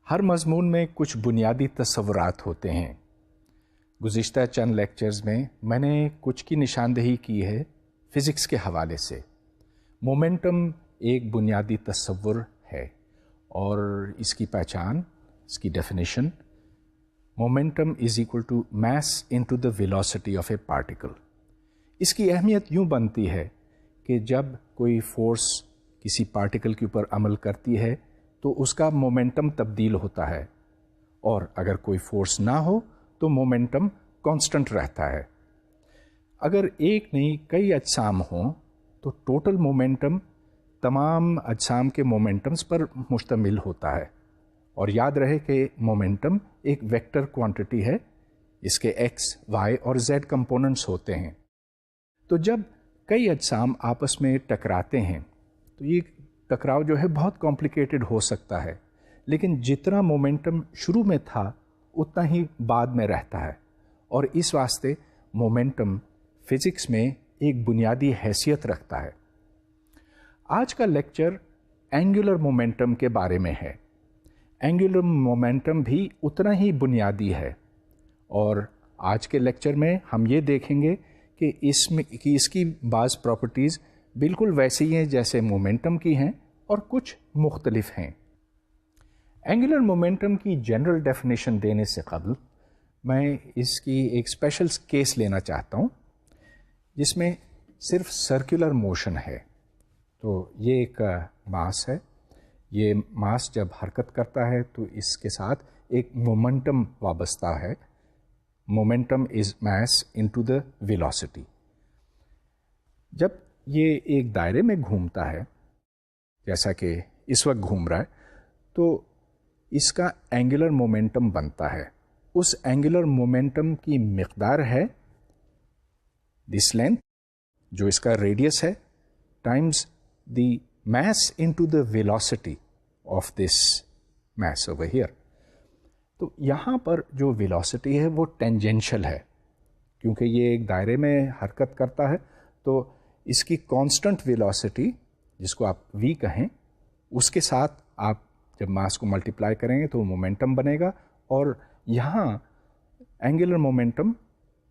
ہر مضمون میں کچھ بنیادی تصورات ہوتے ہیں. گزشتہ چند لیکچرز میں نے کچھ کی نشاندہی کی ہے فزکس کے حوالے سے. مومنٹم ایک بنیادی تصور ہے اور اس کی پہچان، اس کی definition, momentum is equal to mass into the velocity of a particle. اس کی اہمیت یوں بنتی ہے کہ جب کوئی فورس کسی پارٹیکل کے اوپر عمل کرتی ہے تو اس کا مومنٹم تبدیل ہوتا ہے، اور اگر کوئی فورس نہ ہو تو مومنٹم کانسٹنٹ رہتا ہے. اگر ایک نہیں کئی اجسام ہوں تو ٹوٹل مومنٹم تمام اجسام کے مومنٹمز پر مشتمل ہوتا ہے. اور یاد رہے کہ مومنٹم ایک ویکٹر کوانٹٹی ہے، اس کے ایکس، وائی اور زیڈ کمپوننٹس ہوتے ہیں. تو جب کئی اجسام آپس میں ٹکراتے ہیں تو یہ ٹکراؤ جو ہے بہت کمپلیکیٹڈ ہو سکتا ہے، لیکن جتنا مومنٹم شروع میں تھا اتنا ہی بعد میں رہتا ہے. اور اس واسطے مومنٹم فزکس میں ایک بنیادی حیثیت رکھتا ہے. آج کا لیکچر اینگولر مومنٹم کے بارے میں ہے. اینگولر مومنٹم بھی اتنا ہی بنیادی ہے، اور آج کے لیکچر میں ہم یہ دیکھیں گے کہ اس کی بعض پراپرٹیز بالکل ویسی ہیں جیسے مومنٹم کی ہیں اور کچھ مختلف ہیں. اینگولر مومنٹم کی جنرل ڈیفینیشن دینے سے قبل میں اس کی ایک اسپیشل کیس لینا چاہتا ہوں جس میں صرف سرکولر موشن ہے. تو یہ ایک ماس ہے. یہ ماس جب حرکت کرتا ہے تو اس کے ساتھ ایک مومنٹم وابستہ ہے. Momentum is mass into the velocity. جب یہ ایک دائرے میں گھومتا ہے جیسا کہ اس وقت گھوم رہا ہے تو اس کا اینگولر مومنٹم بنتا ہے. اس اینگولر مومنٹم کی مقدار ہے دس لینتھ جو اس کا ریڈیس ہے Times the mass into the velocity of this mass over here. تو یہاں پر جو ویلوسٹی ہے وہ ٹینجنشل ہے، کیونکہ یہ ایک دائرے میں حرکت کرتا ہے تو اس کی کانسٹنٹ ویلوسٹی جس کو آپ وی کہیں اس کے ساتھ آپ جب ماس کو ملٹیپلائی کریں گے تو مومنٹم بنے گا. اور یہاں Angular momentum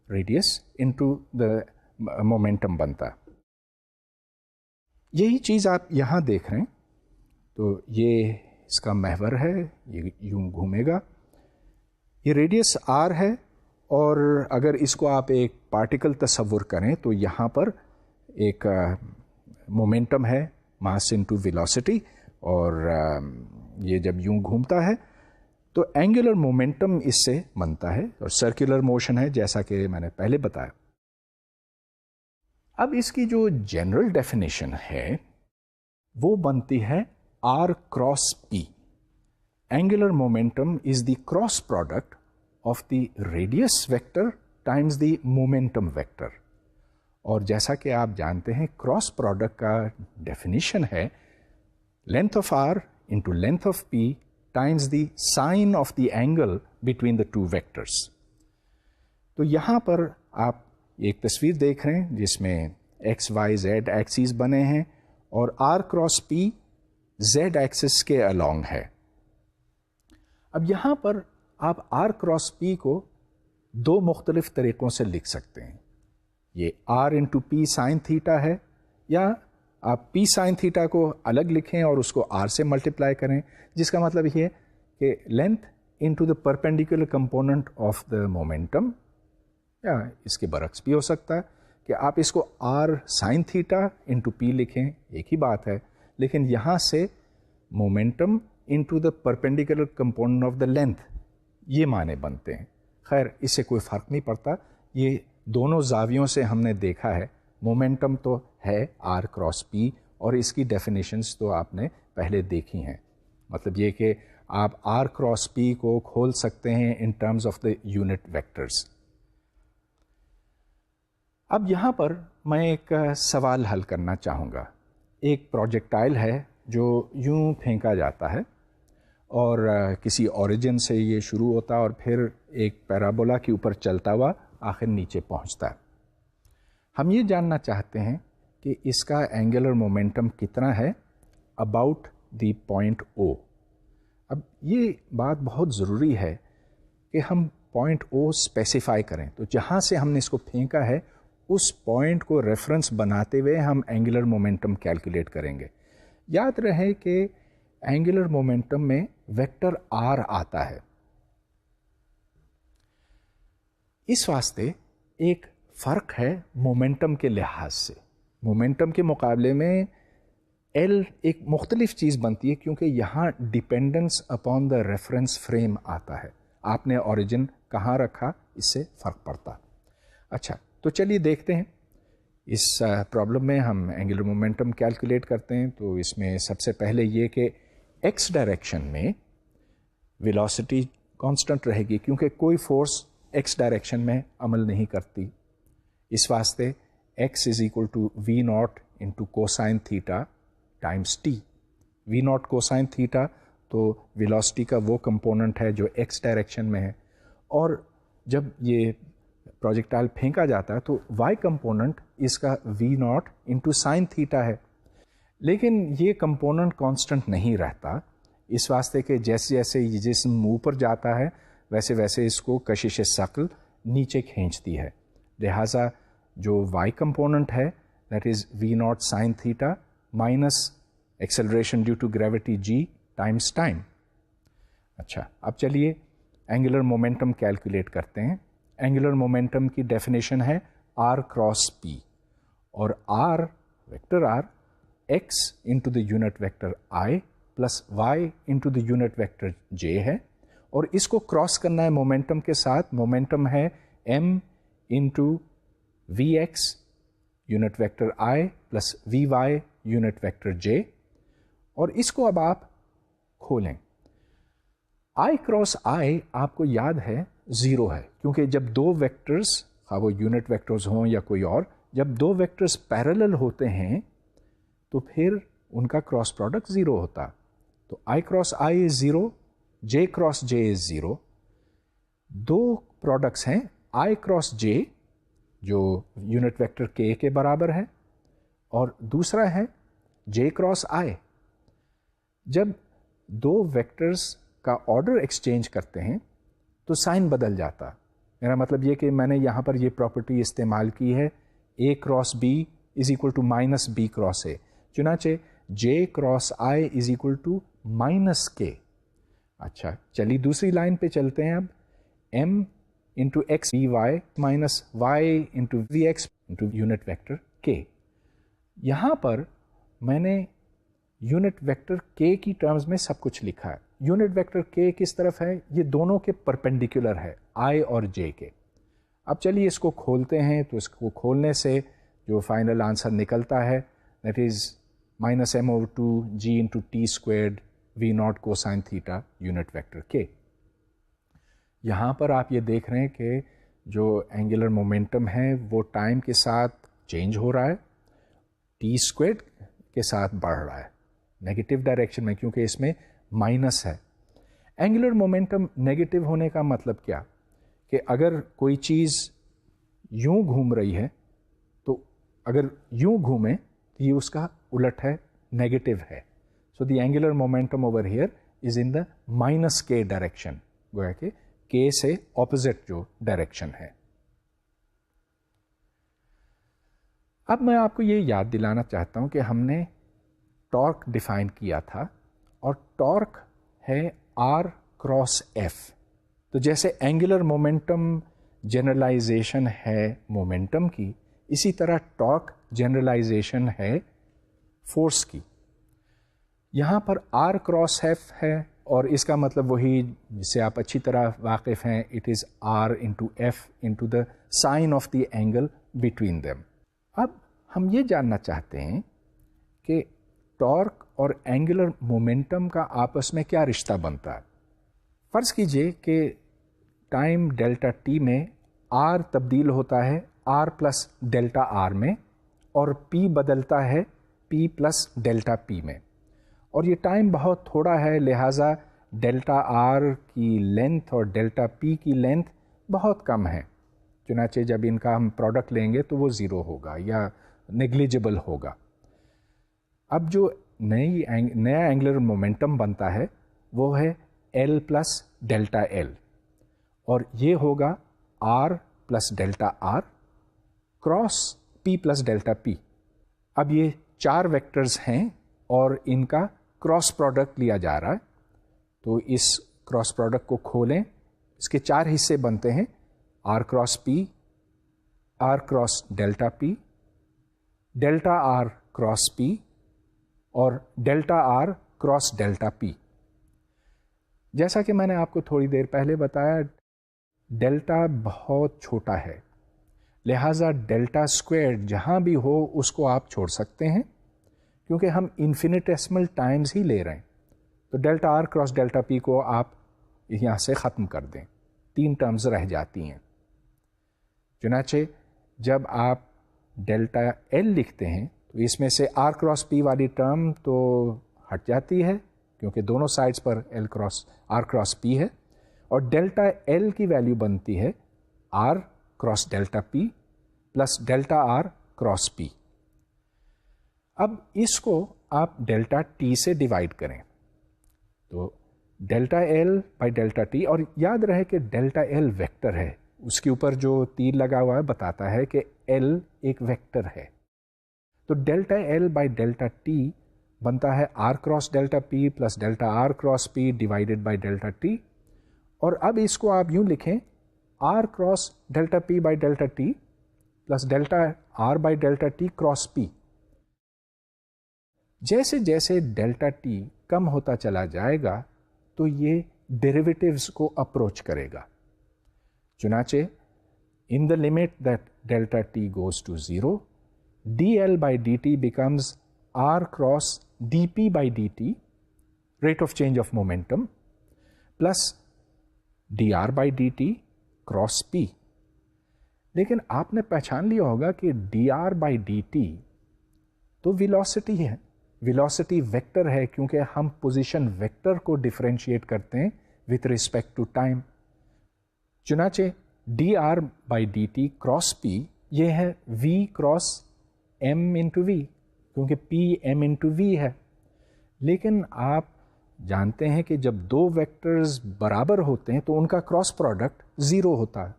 radius into the momentum بنتا. یہی چیز آپ یہاں دیکھ رہے ہیں. تو یہ اس کا محور ہے، یہ یوں گھومے گا. یہ ریڈیس آر ہے، اور اگر اس کو آپ ایک پارٹیکل تصور کریں تو یہاں پر ایک مومنٹم ہے ماس انٹو ویلوسٹی، اور یہ جب یوں گھومتا ہے تو اینگولر مومنٹم اس سے بنتا ہے، اور سرکولر موشن ہے جیسا کہ میں نے پہلے بتایا. اب اس کی جو جنرل ڈیفینیشن ہے وہ بنتی ہے are cross P. Angular momentum is the cross product of the radius vector times the momentum vector. اور جیسا کہ آپ جانتے ہیں کراس پروڈکٹ کا ڈیفینیشن ہے length of R into length of P times the sine of the angle between the two vectors. تو یہاں پر آپ ایک تصویر دیکھ رہے ہیں جس میں ایکس وائی زیڈ ایکسیز بنے ہیں اور R cross P Z axis کے along ہے. اب یہاں پر آپ آر کراس پی کو دو مختلف طریقوں سے لکھ سکتے ہیں. یہ R into P sine theta ہے، یا آپ پی سائن تھیٹا کو الگ لکھیں اور اس کو آر سے ملٹیپلائی کریں، جس کا مطلب یہ ہے کہ length into the perpendicular component of the momentum, یا اس کے برعکس بھی ہو سکتا ہے کہ آپ اس کو آر سائن تھیٹا انٹو پی لکھیں، ایک ہی بات ہے. لیکن یہاں سے momentum into the perpendicular component of the length یہ معنی بنتے ہیں. خیر اس سے کوئی فرق نہیں پڑتا، یہ دونوں زاویوں سے ہم نے دیکھا ہے. مومنٹم تو ہے آر کراس پی، اور اس کی ڈیفینیشنز تو آپ نے پہلے دیکھی ہیں. مطلب یہ کہ آپ آر کراس پی کو کھول سکتے ہیں in terms of the unit vectors. اب یہاں پر میں ایک سوال حل کرنا چاہوں گا. ایک پروجیکٹائل ہے جو یوں پھینکا جاتا ہے اور کسی اوریجن سے یہ شروع ہوتا ہے اور پھر ایک پیرابولا کے اوپر چلتا ہوا آخر نیچے پہنچتا ہے. ہم یہ جاننا چاہتے ہیں کہ اس کا اینگولر مومنٹم کتنا ہے اباؤٹ دی پوائنٹ او. اب یہ بات بہت ضروری ہے کہ ہم پوائنٹ او اسپیسیفائی کریں. تو جہاں سے ہم نے اس کو پھینکا ہے اس پوائنٹ کو ریفرنس بناتے ہوئے ہم اینگولر مومنٹم کیلکولیٹ کریں گے. یاد رہے کہ اینگولر مومنٹم میں ویکٹر آر آتا ہے. اس واسطے ایک فرق ہے مومنٹم کے لحاظ سے. مومنٹم کے مقابلے میں ایل ایک مختلف چیز بنتی ہے کیونکہ یہاں dependence upon the reference frame آتا ہے. آپ نے اوریجن کہاں رکھا اس سے فرق پڑتا. اچھا تو چلیے دیکھتے ہیں اس پرابلم میں ہم اینگولر مومنٹم کیلکولیٹ کرتے ہیں. تو اس میں سب سے پہلے یہ کہ ایکس ڈائریکشن میں ویلوسٹی کانسٹنٹ رہے گی کیونکہ کوئی فورس ایکس ڈائریکشن میں عمل نہیں کرتی. اس واسطے X is equal to V naught into cosine theta times T. V naught cosine theta تو ویلوسٹی کا وہ کمپوننٹ ہے جو ایکس ڈائریکشن میں ہے, اور جب یہ پروجیکٹائل پھینکا جاتا ہے تو وائی کمپوننٹ اس کا وی ناٹ انٹو سائن تھیٹا ہے. لیکن یہ کمپوننٹ کانسٹنٹ نہیں رہتا, اس واسطے کہ جیسے جیسے یہ جسم اوپر جاتا ہے ویسے ویسے اس کو کشش ثقل نیچے کھینچتی ہے. لہٰذا جو وائی کمپوننٹ ہے that is v naught sine theta minus acceleration due to gravity g times time. اچھا اب چلیے اینگولر مومنٹم کیلکولیٹ کرتے ہیں. اینگولر مومنٹم کی ڈیفینیشن ہے آر کراس پی, اور r vector r x into the unit vector i plus y into the unit vector j ہے, اور اس کو کراس کرنا ہے مومنٹم کے ساتھ. مومنٹم ہے m into v x unit vector i plus v y unit vector j, اور اس کو اب آپ کھولیں. آئی کراس آئی آپ کو یاد ہے زیرو ہے کیونکہ جب دو ویکٹرز خواہ وہ یونٹ ویکٹرز ہوں یا کوئی اور, جب دو ویکٹرز پیرالل ہوتے ہیں تو پھر ان کا کراس پروڈکٹ زیرو ہوتا. تو i cross i is zero, j cross j is zero. دو پروڈکٹس ہیں آئی کراس جے جو یونٹ ویکٹر کے کے برابر ہے, اور دوسرا ہے جے کراس آئی. جب دو ویکٹرز کا آرڈر ایکسچینج کرتے ہیں تو سائن بدل جاتا. میرا مطلب یہ کہ میں نے یہاں پر یہ پراپرٹی استعمال کی ہے a cross b is equal to minus b cross a, چنانچہ j cross i is equal to minus k. اچھا چلیے دوسری لائن پہ چلتے ہیں. اب m into x v y minus y into v x into unit vector کے. یہاں پر میں نے یونٹ ویکٹر کے کی ٹرمز میں سب کچھ لکھا ہے. یونٹ ویکٹر کے کس طرف ہے؟ یہ دونوں کے پرپینڈیکولر ہے آئی اور جے کے. اب چلیے اس کو کھولتے ہیں. تو اس کو کھولنے سے جو فائنل آنسر نکلتا ہے that is minus M over two G into T squared V naught cosine theta unit vector کے. یہاں پر آپ یہ دیکھ رہے ہیں کہ جو اینگولر مومنٹم ہے وہ ٹائم کے ساتھ چینج ہو رہا ہے, ٹی اسکوائرڈ کے ساتھ بڑھ رہا ہے نیگیٹو ڈائریکشن میں کیونکہ اس میں مائنس ہے. اینگولر مومنٹم نیگیٹو ہونے کا مطلب کیا کہ اگر کوئی چیز یوں گھوم رہی ہے تو اگر یوں گھومے تو یہ اس کا الٹ ہے, نیگیٹو ہے. So the angular momentum over here is in the minus k direction, گویا کہ کے سے اپوزٹ جو ڈائریکشن ہے. اب میں آپ کو یہ یاد دلانا چاہتا ہوں کہ ہم نے ٹارک ڈیفائن کیا تھا, اور ٹارک ہے آر کراس ایف. تو جیسے اینگولر مومنٹم جنرلائزیشن ہے مومنٹم کی, اسی طرح ٹارک جنرلائزیشن ہے فورس کی. یہاں پر آر کراس ایف ہے, اور اس کا مطلب وہی جس سے آپ اچھی طرح واقف ہیں, it is R into F into the sine of the angle between them. اب ہم یہ جاننا چاہتے ہیں کہ ٹارک اور اینگولر مومنٹم کا آپس میں کیا رشتہ بنتا ہے. فرض کیجئے کہ ٹائم ڈیلٹا ٹی میں آر تبدیل ہوتا ہے آر پلس ڈیلٹا آر میں, اور پی بدلتا ہے پی پلس ڈیلٹا پی میں, اور یہ ٹائم بہت تھوڑا ہے لہٰذا ڈیلٹا آر کی لینتھ اور ڈیلٹا پی کی لینتھ بہت کم ہے. چنانچہ جب ان کا ہم پروڈکٹ لیں گے تو وہ زیرو ہوگا یا نیگلیجبل ہوگا. اب جو نیا اینگولر مومنٹم بنتا ہے وہ ہے L پلس ڈیلٹا L، اور یہ ہوگا R plus delta R cross P plus delta P۔ اب یہ 4 ویکٹرز ہیں اور ان کا کراس پروڈکٹ لیا جا رہا ہے، تو اس کراس پروڈکٹ کو کھولیں، اس کے 4 حصے بنتے ہیں، R cross P، R cross delta P، delta R cross P اور delta R cross delta P۔ جیسا کہ میں نے آپ کو تھوڑی دیر پہلے بتایا، ڈیلٹا بہت چھوٹا ہے، لہٰذا ڈیلٹا اسکوائر جہاں بھی ہو اس کو آپ چھوڑ سکتے ہیں، کیونکہ ہم انفینیٹیسمل ٹائمز ہی لے رہے ہیں، تو ڈیلٹا آر کراس ڈیلٹا پی کو آپ یہاں سے ختم کر دیں، 3 ٹرمز رہ جاتی ہیں۔ چنانچہ جب آپ ڈیلٹا ایل لکھتے ہیں تو اس میں سے آر کراس پی والی ٹرم تو ہٹ جاتی ہے، کیونکہ دونوں سائڈز پر آر کراس پی ہے، اور ڈیلٹا ایل کی ویلیو بنتی ہے are cross delta p plus delta r cross p. اب اس کو آپ ڈیلٹا ٹی سے ڈیوائڈ کریں، تو delta l by delta t, اور یاد رہے کہ ڈیلٹا ایل ویکٹر ہے، اس کے اوپر جو تیر لگا ہوا ہے بتاتا ہے کہ ایل ایک ویکٹر ہے، تو delta l by delta t بنتا ہے are cross delta p plus delta r cross p divided by delta t, اور اب اس کو آپ یوں لکھیں r cross delta p by delta t plus delta r by delta t cross p. جیسے جیسے ڈیلٹا ٹی کم ہوتا چلا جائے گا تو یہ ڈیریویٹیوز کو اپروچ کرے گا، چنانچہ in the limit that delta t goes to 0 d L by D t becomes r cross d P by D t rate of change of momentum plus d are by D T cross p. لیکن آپ نے پہچان لیا ہوگا کہ d are by D T تو velocity ہے، velocity vector ہے، کیونکہ ہم پوزیشن ویکٹر کو ڈفرینشیٹ کرتے ہیں وتھ ریسپیکٹ ٹو ٹائم۔ چنانچہ D R by D T cross p یہ ہے v cross m into v, کیونکہ پی ایم انٹو وی ہے۔ لیکن آپ جانتے ہیں کہ جب 2 ویکٹرز برابر ہوتے ہیں تو ان کا کراس پروڈکٹ 0 ہوتا ہے،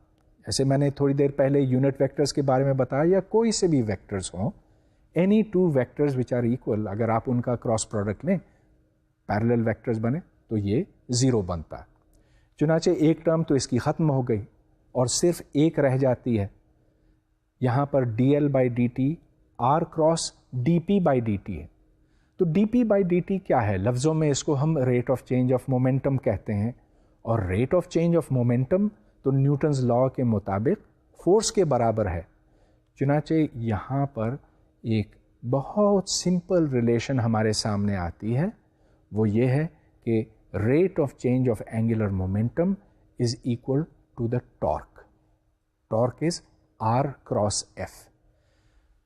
ایسے میں نے تھوڑی دیر پہلے یونٹ ویکٹرز کے بارے میں بتایا، یا کوئی سے بھی ویکٹرز ہوں، any 2 vectors which are equal, اگر آپ ان کا کراس پروڈکٹ لیں، پیرلل ویکٹرز بنے تو یہ 0 بنتا ہے۔ چنانچہ ایک ٹرم تو اس کی ختم ہو گئی اور صرف ایک رہ جاتی ہے، یہاں پر d L by D T r cross d P by D T ہے۔ تو d P by D t کیا ہے؟ لفظوں میں اس کو ہم rate of change of momentum کہتے ہیں، اور rate of change of momentum تو نیوٹنز لا کے مطابق فورس کے برابر ہے۔ چنانچہ یہاں پر ایک بہت سمپل ریلیشن ہمارے سامنے آتی ہے، وہ یہ ہے کہ rate of change of angular momentum is equal to the torque, torque is R cross F.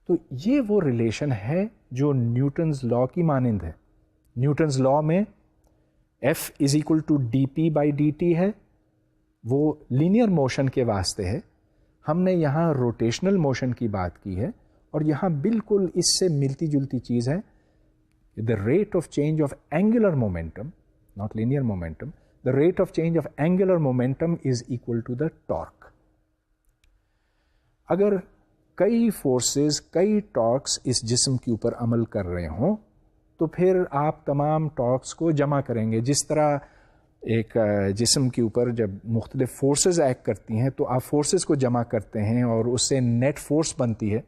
تو یہ وہ ریلیشن ہے جو نیوٹنز لا کی مانند ہے۔ نیوٹنز لا میں F is equal to D P by D T ہے، وہ لینئر موشن کے واسطے ہے۔ ہم نے یہاں روٹیشنل موشن کی بات کی ہے، اور یہاں بالکل اس سے ملتی جلتی چیز ہے، the rate of change of angular momentum, not linear momentum, the rate of change of angular momentum is equal to the torque. اگر کئی فورسز، کئی ٹارکس اس جسم کے اوپر عمل کر رہے ہوں تو پھر آپ تمام ٹارکس کو جمع کریں گے۔ جس طرح ایک جسم کے اوپر جب مختلف فورسز ایکٹ کرتی ہیں تو آپ فورسز کو جمع کرتے ہیں اور اس سے نیٹ فورس بنتی ہے،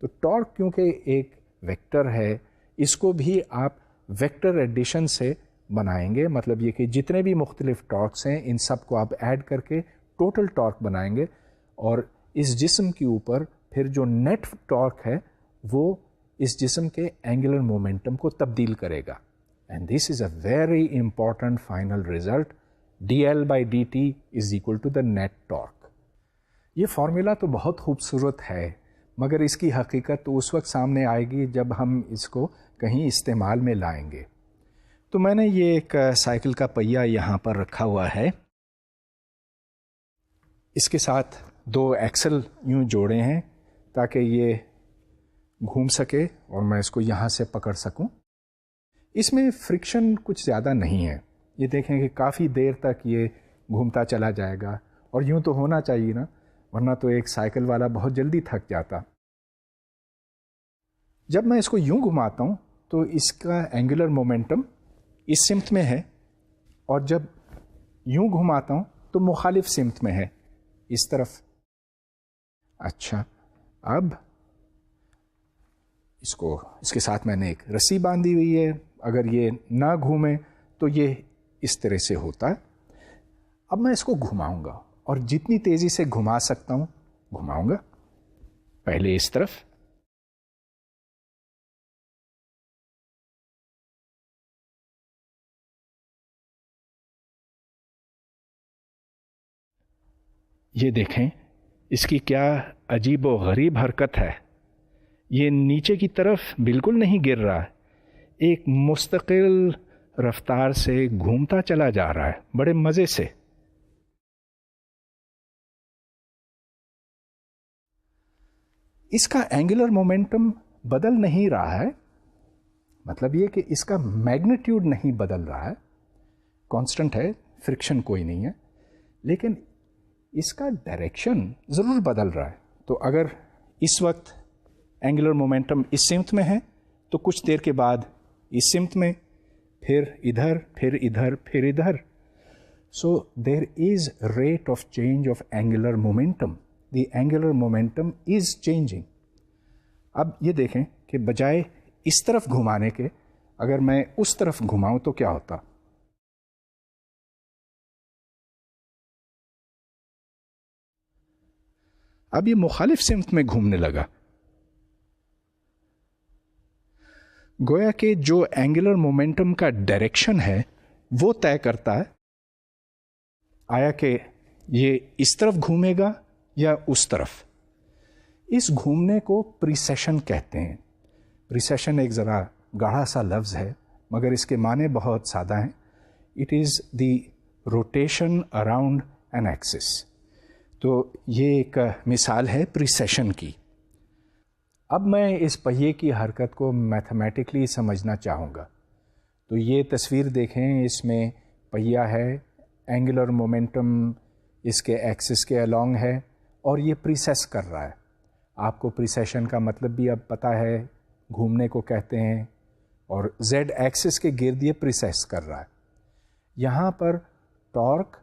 تو ٹارک کیونکہ ایک ویکٹر ہے، اس کو بھی آپ ویکٹر ایڈیشن سے بنائیں گے، مطلب یہ کہ جتنے بھی مختلف ٹارکس ہیں ان سب کو آپ ایڈ کر کے ٹوٹل ٹارک بنائیں گے، اور اس جسم کے اوپر پھر جو نیٹ ٹارک ہے وہ اس جسم کے اینگولر مومنٹم کو تبدیل کرے گا۔ And this is a very important final result, d L by D t is equal to the net torque. یہ فارمولا تو بہت خوبصورت ہے، مگر اس کی حقیقت تو اس وقت سامنے آئے گی جب ہم اس کو کہیں استعمال میں لائیں گے۔ تو میں نے یہ ایک سائیکل کا پہیہ یہاں پر رکھا ہوا ہے، اس کے ساتھ 2 ایکسل یوں جوڑے ہیں تاکہ یہ گھوم سکے اور میں اس کو یہاں سے پکڑ سکوں۔ اس میں فرکشن کچھ زیادہ نہیں ہے، یہ دیکھیں کہ کافی دیر تک یہ گھومتا چلا جائے گا، اور یوں تو ہونا چاہیے نا، ورنہ تو ایک سائیکل والا بہت جلدی تھک جاتا۔ جب میں اس کو یوں گھماتا ہوں تو اس کا اینگولر مومنٹم اس سمت میں ہے، اور جب یوں گھماتا ہوں تو مخالف سمت میں ہے، اس طرف۔ اچھا، اب اس کے ساتھ میں نے ایک رسی باندھی ہوئی ہے، اگر یہ نہ گھومے تو یہ اس طرح سے ہوتا ہے۔ اب میں اس کو گھماؤں گا، اور جتنی تیزی سے گھما سکتا ہوں گھماؤں گا۔ پہلے اس طرف، یہ دیکھیں اس کی کیا عجیب و غریب حرکت ہے۔ یہ نیچے کی طرف بالکل نہیں گر رہا ہے، ایک مستقل رفتار سے گھومتا چلا جا رہا ہے بڑے مزے سے۔ اس کا اینگولر مومنٹم بدل نہیں رہا ہے، مطلب یہ کہ اس کا میگنیٹیوڈ نہیں بدل رہا ہے، کانسٹنٹ ہے، فرکشن کوئی نہیں ہے، لیکن اس کا ڈائریکشن ضرور بدل رہا ہے۔ تو اگر اس وقت اینگولر مومنٹم اس سمت میں ہے تو کچھ دیر کے بعد اس سمت میں، پھر ادھر، پھر ادھر، پھر ادھر۔ So there is rate of change of angular momentum, the angular momentum is changing. اب یہ دیکھیں کہ بجائے اس طرف گھمانے کے اگر میں اس طرف گھماؤں تو کیا ہوتا؟ اب یہ مخالف سمت میں گھومنے لگا، گویا کہ جو اینگولر مومنٹم کا ڈائریکشن ہے وہ طے کرتا ہے آیا کہ یہ اس طرف گھومے گا یا اس طرف۔ اس گھومنے کو پریسیشن کہتے ہیں۔ پریسیشن ایک ذرا گاڑھا سا لفظ ہے، مگر اس کے معنی بہت سادہ ہیں۔ It is the rotation around an axis. تو یہ ایک مثال ہے پریسیشن کی۔ اب میں اس پہیے کی حرکت کو میتھمیٹکلی سمجھنا چاہوں گا۔ تو یہ تصویر دیکھیں، اس میں پہیہ ہے، اینگولر مومنٹم اس کے ایکسس کے الانگ ہے، اور یہ پریسیس کر رہا ہے۔ آپ کو پریسیشن کا مطلب بھی اب پتہ ہے، گھومنے کو کہتے ہیں، اور زیڈ ایکسس کے گرد یہ پریسیس کر رہا ہے۔ یہاں پر ٹارک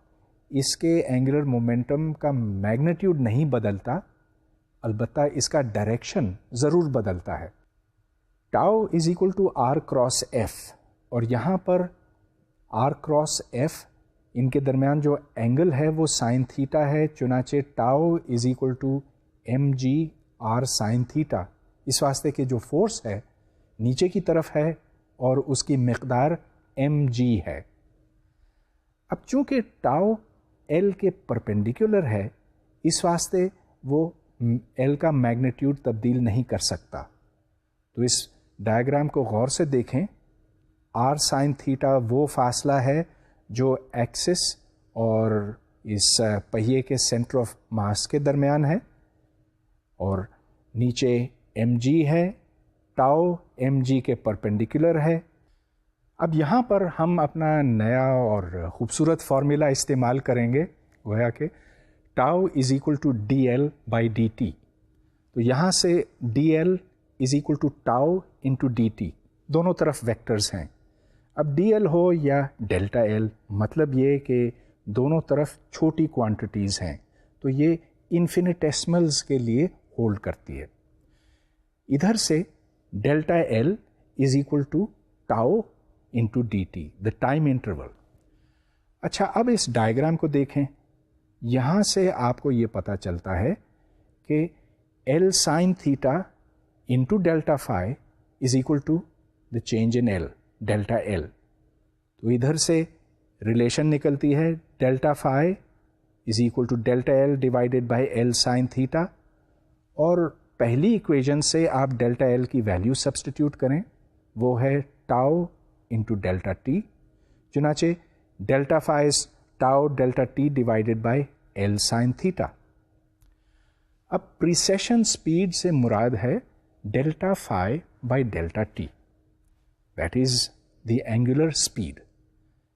اس کے اینگولر مومنٹم کا میگنیٹیوڈ نہیں بدلتا، البتہ اس کا ڈائریکشن ضرور بدلتا ہے۔ Tau is equal to R cross F, اور یہاں پر آر کراس ایف ان کے درمیان جو اینگل ہے وہ سائن تھیٹا ہے، چنانچہ tau is equal to m g r sine theta. اس واسطے کہ جو فورس ہے نیچے کی طرف ہے اور اس کی مقدار ایم جی ہے۔ اب چونکہ ٹاؤ ایل کے پرپینڈیکولر ہے، اس واسطے وہ ایل کا میگنیٹیوڈ تبدیل نہیں کر سکتا۔ تو اس ڈائیگرام کو غور سے دیکھیں، آر سائن تھیٹا وہ فاصلہ ہے جو ایکسس اور اس پہیے کے سینٹر آف ماس کے درمیان ہے، اور نیچے ایم جی ہے، ٹاؤ ایم جی کے پرپینڈیکولر ہے۔ اب یہاں پر ہم اپنا نیا اور خوبصورت فارمولا استعمال کریں گے، گویا کہ tau is equal to D L by D T. تو یہاں سے D L is equal to tau into D T, دونوں طرف ویکٹرز ہیں۔ اب ڈی ایل ہو یا ڈیلٹا ایل، مطلب یہ کہ دونوں طرف چھوٹی کوانٹیٹیز ہیں، تو یہ انفینیٹیسملز کے لیے ہولڈ کرتی ہے۔ ادھر سے delta L is equal to tau into D T, the time interval. اچھا، اب اس ڈائیگرام کو دیکھیں، یہاں سے آپ کو یہ پتہ چلتا ہے کہ L sine theta into delta phi is equal to the change in L, delta L. تو ادھر سے ریلیشن نکلتی ہے delta phi is equal to delta L divided by L sine theta, اور پہلی ایکویژن سے آپ ڈیلٹا ایل کی ویلیو سبسٹیٹیوٹ کریں، وہ ہے ٹاؤ انٹو ڈیلٹا ٹی، چنانچہ delta phi is tau delta T divided by L sine theta. اب پریسیشن سپیڈ سے مراد ہے delta phi by delta T, that is the angular speed.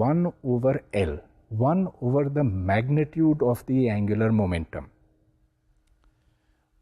1 over L, 1 over the magnitude of the angular momentum.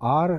r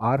r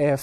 f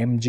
mg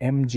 mg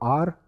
r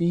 p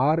r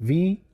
v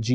g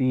t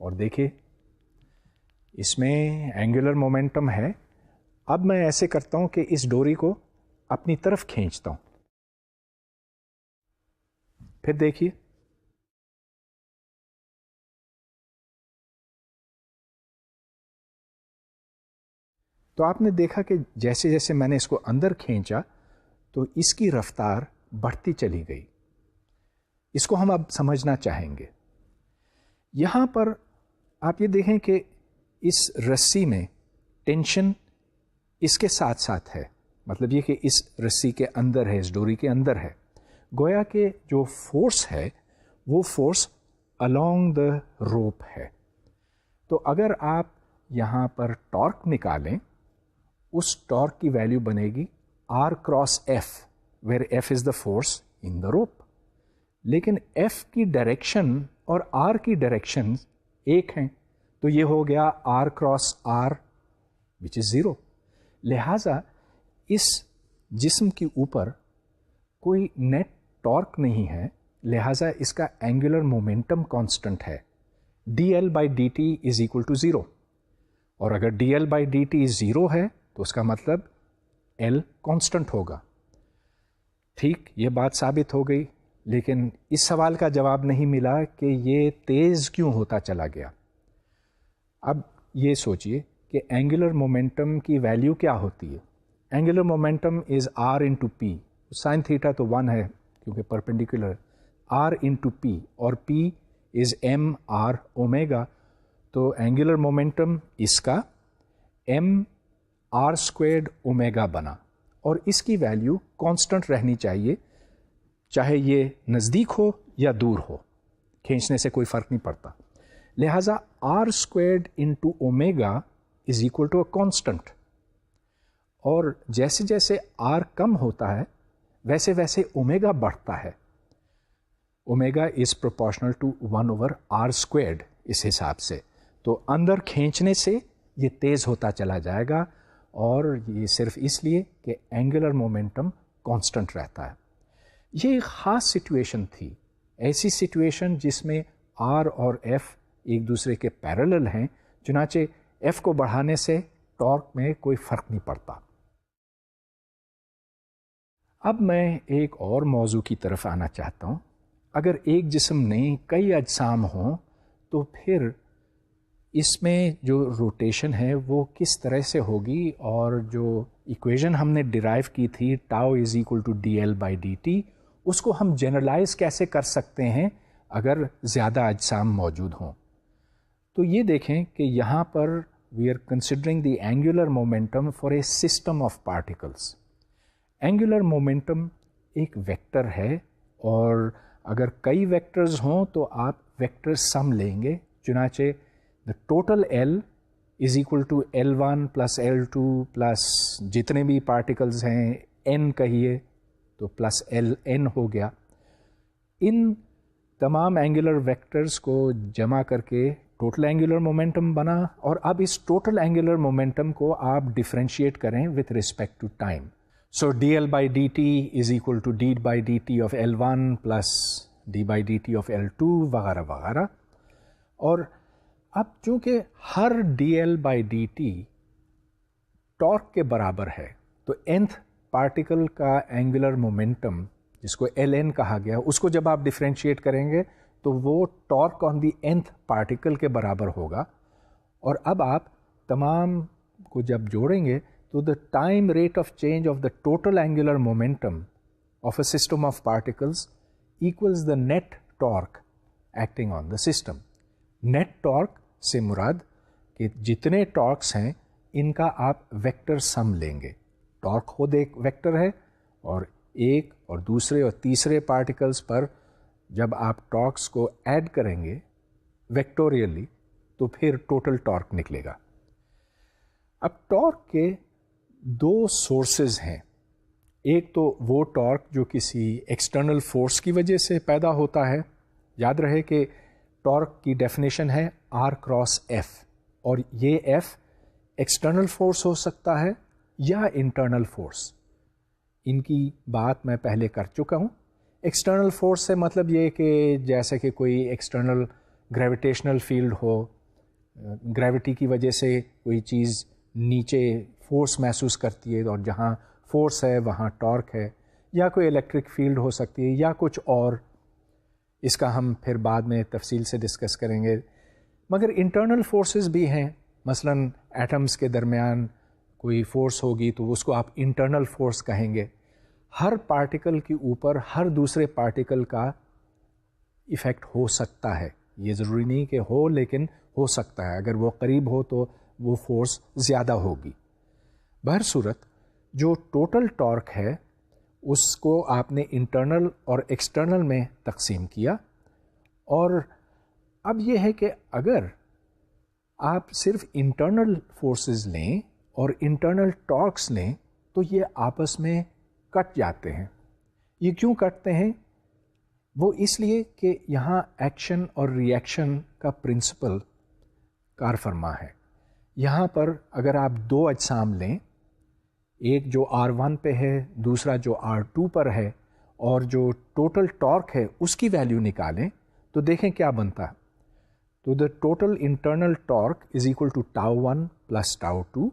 اور دیکھیے اس میں Angular momentum ہے. اب میں ایسے کرتا ہوں کہ اس ڈوری کو اپنی طرف کھینچتا ہوں. پھر دیکھیے تو آپ نے دیکھا کہ جیسے جیسے میں نے اس کو اندر کھینچا تو اس کی رفتار بڑھتی چلی گئی. اس کو ہم اب سمجھنا چاہیں گے. یہاں پر آپ یہ دیکھیں کہ اس رسی میں ٹینشن اس کے ساتھ ساتھ ہے. مطلب یہ کہ اس رسی کے اندر ہے, اس ڈوری کے اندر ہے. گویا کہ جو فورس ہے وہ فورس along the rope ہے. تو اگر آپ یہاں پر ٹارک نکالیں, اس ٹارک کی ویلیو بنے گی R cross F, where F is the force in the rope. لیکن F کی ڈائریکشن اور R کی ڈائریکشن ایک ہیں, تو یہ ہو گیا R cross R which is 0. لہذا اس جسم کے اوپر کوئی نیٹ ٹارک نہیں ہے, لہذا اس کا اینگولر مومنٹم کانسٹنٹ ہے. dl/dt is equal to 0. اور اگر dl/dt 0 ہے تو اس کا مطلب L کانسٹنٹ ہوگا. ٹھیک, یہ بات ثابت ہو گئی. لیکن اس سوال کا جواب نہیں ملا کہ یہ تیز کیوں ہوتا چلا گیا. اب یہ سوچئے کہ اینگولر مومنٹم کی ویلیو کیا ہوتی ہے. اینگولر مومنٹم از R into P. Sine theta تو 1 ہے کیونکہ پرپینڈیکولر. R into P اور P is m r omega. تو اینگولر مومنٹم اس کا m r squared اومیگا بنا, اور اس کی ویلیو کانسٹنٹ رہنی چاہیے, چاہے یہ نزدیک ہو یا دور ہو, کھینچنے سے کوئی فرق نہیں پڑتا. لہذا r squared into omega is equal to a constant. اور جیسے جیسے r کم ہوتا ہے ویسے ویسے اومیگا بڑھتا ہے. Omega is proportional to 1 over r squared اس حساب سے. تو اندر کھینچنے سے یہ تیز ہوتا چلا جائے گا, اور یہ صرف اس لیے کہ اینگولر مومنٹم کانسٹنٹ رہتا ہے. یہ ایک خاص سچویشن تھی, ایسی سچویشن جس میں R اور F ایک دوسرے کے پیرالل ہیں, چنانچہ F کو بڑھانے سے ٹارک میں کوئی فرق نہیں پڑتا. اب میں ایک اور موضوع کی طرف آنا چاہتا ہوں. اگر ایک جسم میں کئی اجسام ہوں تو پھر اس میں جو روٹیشن ہے وہ کس طرح سے ہوگی, اور جو ایکویژن ہم نے ڈیرائیو کی تھی tau is equal to dl/dt, اس کو ہم جنرلائز کیسے کر سکتے ہیں اگر زیادہ اجسام موجود ہوں. تو یہ دیکھیں کہ یہاں پر we are considering the angular momentum for a system of particles. Angular momentum ایک ویکٹر ہے, اور اگر کئی ویکٹرز ہوں تو آپ ویکٹر سم لیں گے. چنانچہ the total L is equal to L1 plus L2 plus جتنے بھی پارٹیکلز ہیں N کہیے تو پلس Ln ہو گیا. ان تمام اینگولر ویکٹرز کو جمع کر کے ٹوٹل اینگولر مومنٹم بنا, اور اب اس ٹوٹل اینگولر مومنٹم کو آپ ڈفرینشیٹ کریں with respect to time. So dl/dt is equal to d/dt of L1 plus d/dt of L2 وغیرہ وغیرہ. اور اب چونکہ ہر dl/dt ٹارک کے برابر ہے تو nth پارٹیکل کا اینگولر مومنٹم جس کو Ln کہا گیا, اس کو جب آپ ڈفرینشیٹ کریں گے تو وہ ٹارک آن دی nth پارٹیکل کے برابر ہوگا. اور اب آپ تمام کو جب جوڑیں گے تو the time rate of change of the total angular momentum of a system of particles equals the net torque acting on the system. Net torque سے مراد کہ جتنے ٹارکس ہیں ان کا آپ ویکٹر سم لیں گے. ٹارک خود ایک ویکٹر ہے, اور ایک اور دوسرے اور تیسرے پارٹیکلز پر جب آپ ٹارکس کو ایڈ کریں گے ویکٹوریلی تو پھر ٹوٹل ٹارک نکلے گا. اب ٹارک کے دو سورسز ہیں. ایک تو وہ ٹارک جو کسی ایکسٹرنل فورس کی وجہ سے پیدا ہوتا ہے. یاد رہے کہ ٹارک کی ڈیفینیشن ہے R cross F, اور یہ F ایکسٹرنل فورس ہو سکتا ہے یا انٹرنل فورس. ان کی بات میں پہلے کر چکا ہوں. ایکسٹرنل فورس سے مطلب یہ کہ جیسے کہ کوئی ایکسٹرنل گریویٹیشنل فیلڈ ہو، گریوٹی کی وجہ سے کوئی چیز نیچے فورس محسوس کرتی ہے اور جہاں فورس ہے وہاں ٹارک ہے، یا کوئی الیکٹرک فیلڈ ہو سکتی ہے یا کچھ اور، اس کا ہم پھر بعد میں تفصیل سے ڈسکس کریں گے. مگر انٹرنل فورسز بھی ہیں، مثلا ایٹمز کے درمیان کوئی فورس ہوگی تو اس کو آپ انٹرنل فورس کہیں گے. ہر پارٹیکل کے اوپر ہر دوسرے پارٹیکل کا ایفیکٹ ہو سکتا ہے، یہ ضروری نہیں کہ ہو لیکن ہو سکتا ہے. اگر وہ قریب ہو تو وہ فورس زیادہ ہوگی. بہرصورت جو ٹوٹل ٹارک ہے اس کو آپ نے انٹرنل اور ایکسٹرنل میں تقسیم کیا، اور اب یہ ہے کہ اگر آپ صرف انٹرنل فورسز لیں اور انٹرنل ٹارکس لیں تو یہ آپس میں کٹ جاتے ہیں. یہ کیوں کٹتے ہیں؟ وہ اس لیے کہ یہاں ایکشن اور ری ایکشن کا پرنسپل کار فرما ہے. یہاں پر اگر آپ دو اجسام لیں، ایک جو R1 پہ ہے دوسرا جو R2 پر ہے، اور جو ٹوٹل ٹارک ہے اس کی ویلیو نکالیں تو دیکھیں کیا بنتا. تو the total internal torque is equal to τ1 plus τ2،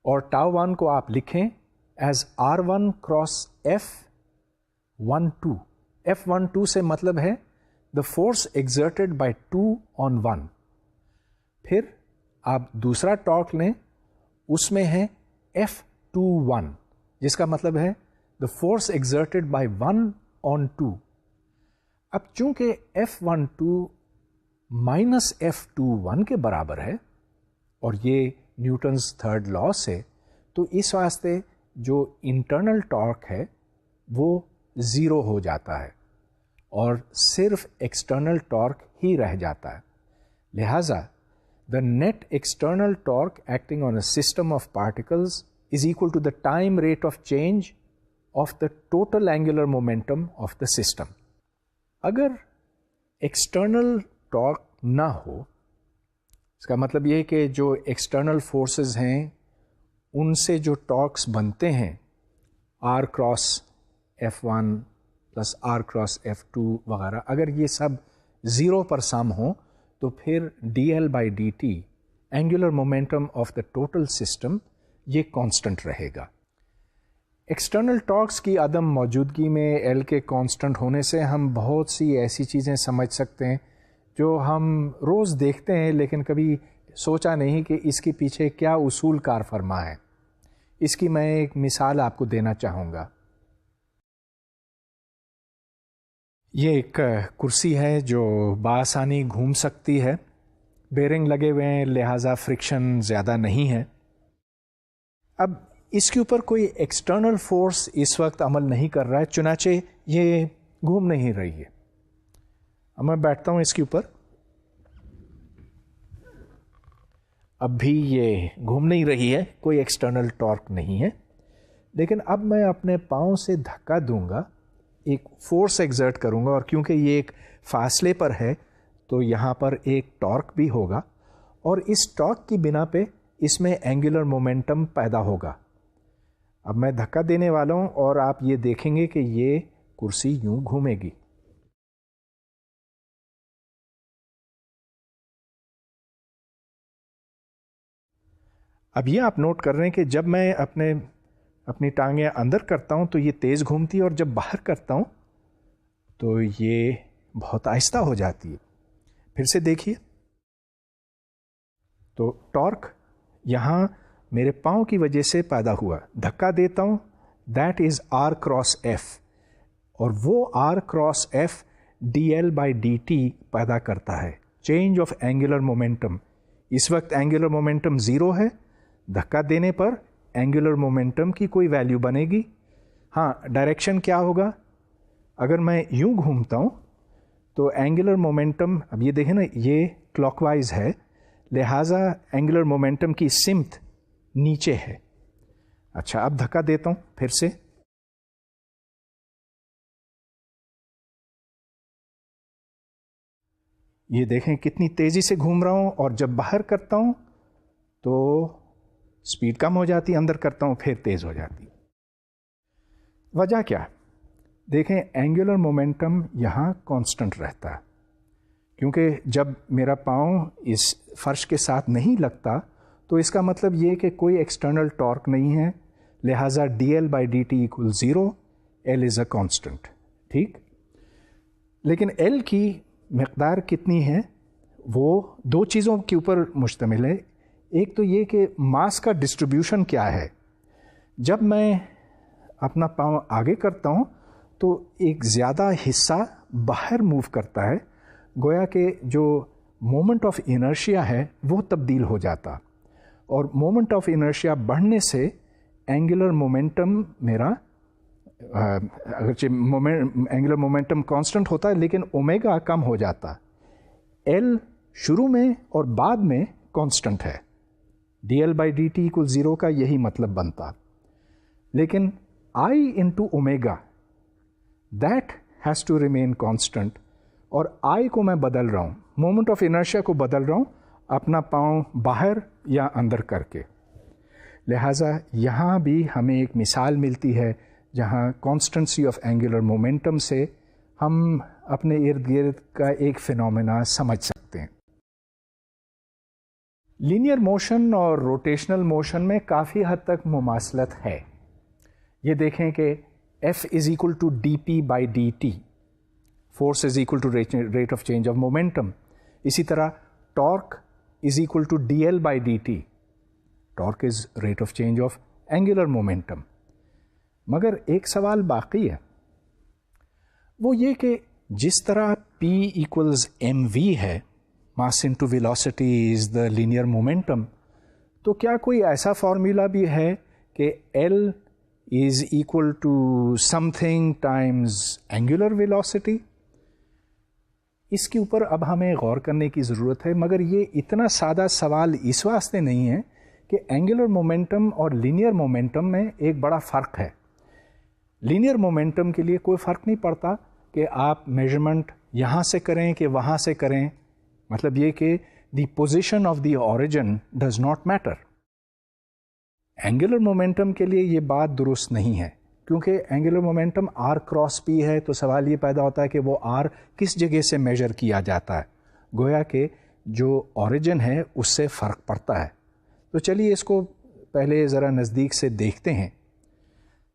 اور τ1 کو آپ لکھیں as R1 cross F12. F12 سے مطلب ہے the force exerted by 2 on 1. پھر آپ دوسرا ٹارک لیں، اس میں ہے F21 جس کا مطلب ہے the force exerted by 1 on 2. اب چونکہ F12 مائنس F21 کے برابر ہے اور یہ نیوٹنز تھرڈ لا سے، تو اس واسطے جو انٹرنل ٹارک ہے وہ زیرو ہو جاتا ہے اور صرف ایکسٹرنل ٹارک ہی رہ جاتا ہے. لہذا the net external torque acting on a system of particles is equal to the time rate of change of the total angular momentum of the system. اگر external torque نہ ہو، اس کا مطلب یہ ہے کہ جو ایکسٹرنل فورسز ہیں ان سے جو ٹارکس بنتے ہیں R cross F1 plus R cross F2 وغیرہ، اگر یہ سب زیرو پر سم ہوں تو پھر dl by dt Angular momentum of the total system یہ کانسٹنٹ رہے گا. ایکسٹرنل ٹارکس کی عدم موجودگی میں L کے کانسٹنٹ ہونے سے ہم بہت سی ایسی چیزیں سمجھ سکتے ہیں جو ہم روز دیکھتے ہیں لیکن کبھی سوچا نہیں کہ اس کے پیچھے کیا اصول کار فرما ہے. اس کی میں ایک مثال آپ کو دینا چاہوں گا. یہ ایک کرسی ہے جو بآسانی گھوم سکتی ہے، بیرنگ لگے ہوئے ہیں لہٰذا فرکشن زیادہ نہیں ہے. اب اس کے اوپر کوئی ایکسٹرنل فورس اس وقت عمل نہیں کر رہا ہے، چنانچہ یہ گھوم نہیں رہی ہے. اب میں بیٹھتا ہوں اس کے اوپر، اب بھی یہ گھوم نہیں رہی ہے، کوئی ایکسٹرنل ٹارک نہیں ہے. لیکن اب میں اپنے پاؤں سے دھکا دوں گا، ایک فورس ایگزرٹ کروں گا، اور کیونکہ یہ ایک فاصلے پر ہے تو یہاں پر ایک ٹارک بھی ہوگا، اور اس ٹارک کی بنا پہ اس میں اینگولر مومنٹم پیدا ہوگا. اب میں دھکا دینے والا ہوں اور آپ یہ دیکھیں گے کہ یہ کرسی یوں گھومے گی. اب یہ آپ نوٹ کر رہے ہیں کہ جب میں اپنی ٹانگیں اندر کرتا ہوں تو یہ تیز گھومتی ہے، اور جب باہر کرتا ہوں تو یہ بہت آہستہ ہو جاتی ہے. پھر سے دیکھیے، تو ٹارک یہاں میرے پاؤں کی وجہ سے پیدا ہوا. دھکا دیتا ہوں، that is R cross F، اور وہ R cross F dl by dt پیدا کرتا ہے، چینج آف اینگولر مومنٹم. اس وقت اینگولر مومنٹم زیرو ہے، دھکا دینے پر اینگولر مومنٹم کی کوئی ویلیو بنے گی. ہاں، ڈائریکشن کیا ہوگا؟ اگر میں یوں گھومتا ہوں تو اینگولر مومنٹم، اب یہ دیکھیں نا، یہ کلاک وائز ہے لہٰذا اینگولر مومنٹم کی سمت نیچے ہے. اچھا، اب دھکا دیتا ہوں پھر سے، یہ دیکھیں کتنی تیزی سے گھوم رہا ہوں، اور جب باہر کرتا ہوں تو سپیڈ کم ہو جاتی، اندر کرتا ہوں پھر تیز ہو جاتی. وجہ کیا؟ دیکھیں اینگولر مومنٹم یہاں کانسٹنٹ رہتا ہے کیونکہ جب میرا پاؤں اس فرش کے ساتھ نہیں لگتا تو اس کا مطلب یہ کہ کوئی ایکسٹرنل ٹارک نہیں ہے، لہٰذا dL/dt = 0، L is a constant. ٹھیک، لیکن L کی مقدار کتنی ہے وہ دو چیزوں کے اوپر مشتمل ہے. ایک تو یہ کہ ماس کا ڈسٹریبیوشن کیا ہے. جب میں اپنا پاؤں آگے کرتا ہوں تو ایک زیادہ حصہ باہر موو کرتا ہے، گویا کہ جو مومنٹ آف انرشیا ہے وہ تبدیل ہو جاتا، اور مومنٹ آف انرشیا بڑھنے سے اینگولر مومنٹم میرا اگرچہ اینگولر مومنٹم کانسٹنٹ ہوتا ہے لیکن اومیگا کم ہو جاتا. L شروع میں اور بعد میں کانسٹنٹ ہے، dL/dt = 0 کا یہی مطلب بنتا. لیکن I into omega that has to remain constant، اور I کو میں بدل رہا ہوں، مومنٹ آف انرشیا کو بدل رہا ہوں اپنا پاؤں باہر یا اندر کر کے. لہٰذا یہاں بھی ہمیں ایک مثال ملتی ہے جہاں کانسٹنسی آف اینگولر مومنٹم سے ہم اپنے ارد گرد کا ایک فینومینا سمجھ سکتے ہیں. لینئر موشن اور روٹیشنل موشن میں کافی حد تک مماثلت ہے. یہ دیکھیں کہ F = dp/dt، force rate of change of momentum. اسی طرح talk = dL/dt، talk is rate of change of angular momentum. مگر ایک سوال باقی ہے، وہ یہ کہ جس طرح P = mv ہے، mass into velocity is the linear momentum, تو کیا کوئی ایسا فارمولا بھی ہے کہ L is equal to something times angular velocity؟ اس کے اوپر اب ہمیں غور کرنے کی ضرورت ہے، مگر یہ اتنا سادہ سوال اس واسطے نہیں ہے کہ اینگولر مومنٹم اور لینئر مومنٹم میں ایک بڑا فرق ہے. لینئر مومنٹم کے لیے کوئی فرق نہیں پڑتا کہ آپ میجرمنٹ یہاں سے کریں کہ وہاں سے کریں، مطلب یہ کہ the position of the origin does not matter. Angular momentum کے لیے یہ بات درست نہیں ہے، کیونکہ اینگولر مومنٹم r×p ہے، تو سوال یہ پیدا ہوتا ہے کہ وہ r کس جگہ سے میجر کیا جاتا ہے، گویا کہ جو اوریجن ہے اس سے فرق پڑتا ہے. تو چلیے اس کو پہلے ذرا نزدیک سے دیکھتے ہیں.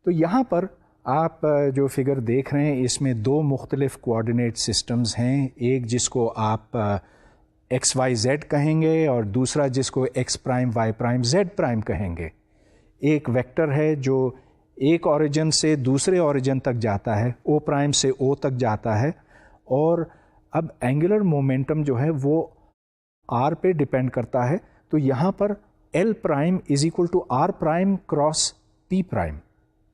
تو یہاں پر آپ جو فگر دیکھ رہے ہیں اس میں دو مختلف کوآرڈینیٹ سسٹمز ہیں، ایک جس کو آپ XYZ کہیں گے اور دوسرا جس کو X', Y', Z' کہیں گے. ایک ویکٹر ہے جو ایک اوریجن سے دوسرے اوریجن تک جاتا ہے، O' سے O تک جاتا ہے، اور اب اینگولر مومنٹم جو ہے وہ R پہ ڈیپینڈ کرتا ہے. تو یہاں پر L' = R'×P'،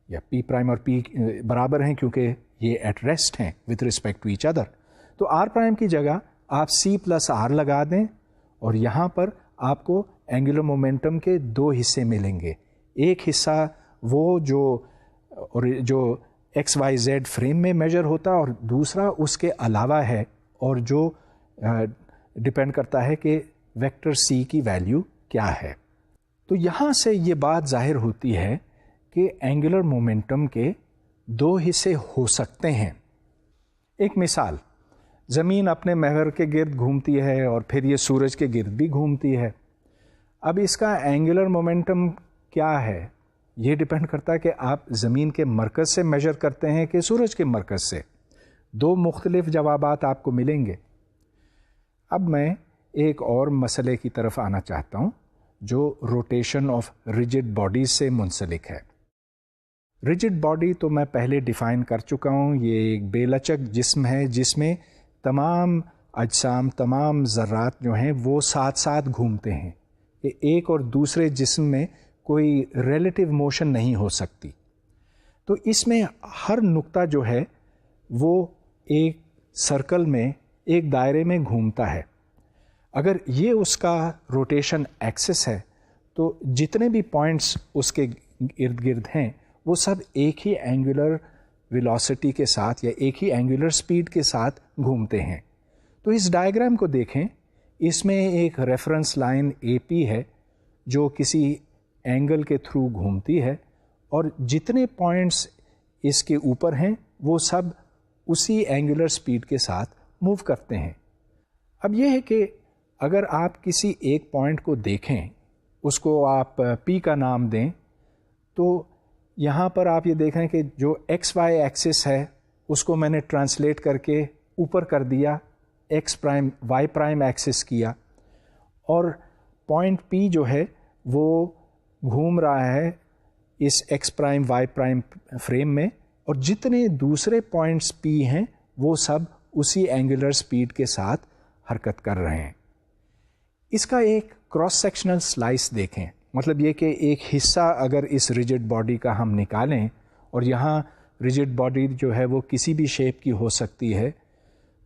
یا P' اور P برابر ہیں کیونکہ یہ ایٹ ریسٹ ہیں with respect to each other. تو R' کی جگہ آپ C+R لگا دیں، اور یہاں پر آپ کو اینگولر مومنٹم کے دو حصے ملیں گے. ایک حصہ وہ جو XYZ فریم میں میجر ہوتا ہے، اور دوسرا اس کے علاوہ ہے اور جو ڈپینڈ کرتا ہے کہ ویکٹر C کی ویلیو کیا ہے. تو یہاں سے یہ بات ظاہر ہوتی ہے کہ اینگولر مومنٹم کے دو حصے ہو سکتے ہیں. ایک مثال، زمین اپنے محور کے گرد گھومتی ہے اور پھر یہ سورج کے گرد بھی گھومتی ہے. اب اس کا اینگولر مومنٹم کیا ہے، یہ ڈپینڈ کرتا ہے کہ آپ زمین کے مرکز سے میجر کرتے ہیں کہ سورج کے مرکز سے. دو مختلف جوابات آپ کو ملیں گے. اب میں ایک اور مسئلے کی طرف آنا چاہتا ہوں جو روٹیشن آف ریجڈ باڈیز سے منسلک ہے. ریجڈ باڈی تو میں پہلے ڈیفائن کر چکا ہوں، یہ ایک بے لچک جسم ہے جس میں تمام اجسام، تمام ذرات جو ہیں وہ ساتھ ساتھ گھومتے ہیں. کہ ایک اور دوسرے جسم میں کوئی ریلیٹیو موشن نہیں ہو سکتی. تو اس میں ہر نقطہ جو ہے وہ ایک سرکل میں، ایک دائرے میں گھومتا ہے. اگر یہ اس کا روٹیشن ایکسس ہے تو جتنے بھی پوائنٹس اس کے ارد گرد ہیں وہ سب ایک ہی اینگولر ویلوسٹی کے ساتھ یا ایک ہی اینگولر سپیڈ کے ساتھ گھومتے ہیں. تو اس ڈائیگرام کو دیکھیں، اس میں ایک ریفرنس لائن AP ہے جو کسی اینگل کے تھرو گھومتی ہے، اور جتنے پوائنٹس اس کے اوپر ہیں وہ سب اسی اینگولر سپیڈ کے ساتھ موو کرتے ہیں. اب یہ ہے کہ اگر آپ کسی ایک پوائنٹ کو دیکھیں، اس کو آپ پی کا نام دیں، تو یہاں پر آپ یہ دیکھ رہے ہیں کہ جو ایکس وائی ایکسس ہے اس کو میں نے ٹرانسلیٹ کر کے اوپر کر دیا، X prime Y prime axis کیا، اور پوائنٹ پی جو ہے وہ گھوم رہا ہے اس x prime Y prime frame میں، اور جتنے دوسرے پوائنٹس پی ہیں وہ سب اسی اینگولر سپیڈ کے ساتھ حرکت کر رہے ہیں. اس کا ایک کراس سیکشنل سلائس دیکھیں، مطلب یہ کہ ایک حصہ اگر اس ریجڈ باڈی کا ہم نکالیں، اور یہاں ریجڈ باڈی جو ہے وہ کسی بھی شیپ کی ہو سکتی ہے،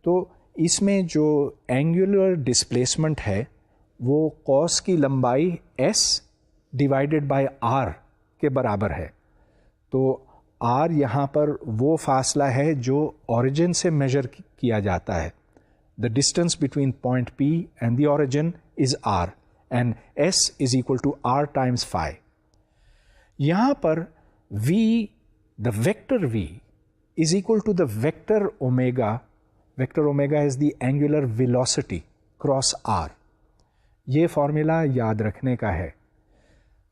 تو اس میں جو اینگولر ڈسپلیسمنٹ ہے وہ قوس کی لمبائی ایس ڈیوائڈیڈ بائی آر کے برابر ہے. تو آر یہاں پر وہ فاصلہ ہے جو اوریجن سے میجر کیا جاتا ہے. The distance between point p and the origin is r, and s is equal to r times phi. یہاں پر v, the vector v is equal to the vector omega. Vector omega is the angular velocity cross r. یہ formula یاد رکھنے کا ہے.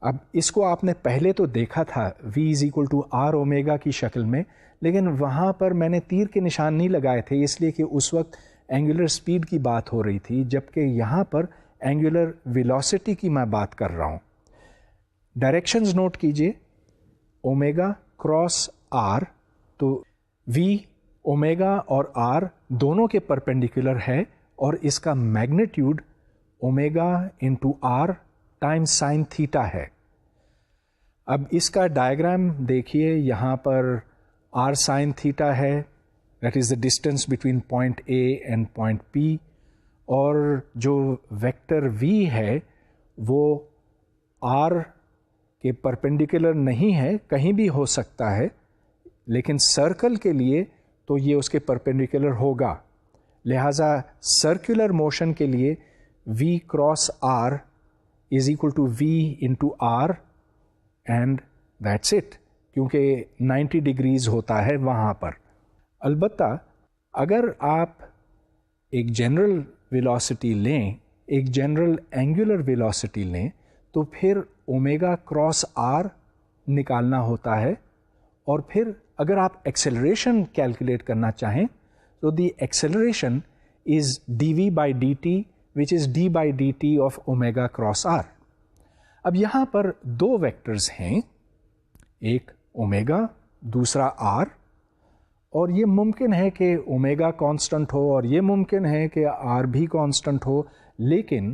اب اس کو آپ نے پہلے تو دیکھا تھا v is equal to are omega کی شکل میں، لیکن وہاں پر میں نے تیر کے نشان نہیں لگائے تھے، اس لیے کہ اس وقت اینگولر سپیڈ کی بات ہو رہی تھی، جبکہ یہاں پر اینگولر ویلوسٹی کی میں بات کر رہا ہوں. ڈائریکشنز نوٹ کیجئے، اومیگا کراس آر، تو v اومیگا اور آر دونوں کے پرپینڈیکولر ہے، اور اس کا magnitude omega into R time sine theta ہے. اب اس کا ڈائیگرام دیکھیے، یہاں پر آر سائن تھیٹا ہے، that is the distance between point A and point P, اور جو ویکٹر وی ہے وہ آر کے پرپینڈیکولر نہیں ہے، کہیں بھی ہو سکتا ہے، لیکن سرکل کے لیے تو یہ اس کے پرپینڈیکولر ہوگا. لہذا سرکولر موشن کے لیے v cross r is equal to v into r and that's it، کیونکہ 90 ڈگریز ہوتا ہے وہاں پر. البتہ اگر آپ ایک جنرل ویلوسٹی لیں، ایک جنرل اینگولر ویلوسٹی لیں، تو پھر اومیگا کراس آر نکالنا ہوتا ہے، اور پھر اگر آپ ایکسلریشن کیلکولیٹ کرنا چاہیں تو the acceleration is D V by D T which is d by dt of omega cross r. اب یہاں پر دو ویکٹرز ہیں، ایک اومیگا، دوسرا r، اور یہ ممکن ہے کہ اومیگا کانسٹنٹ ہو اور یہ ممکن ہے کہ r بھی کانسٹنٹ ہو، لیکن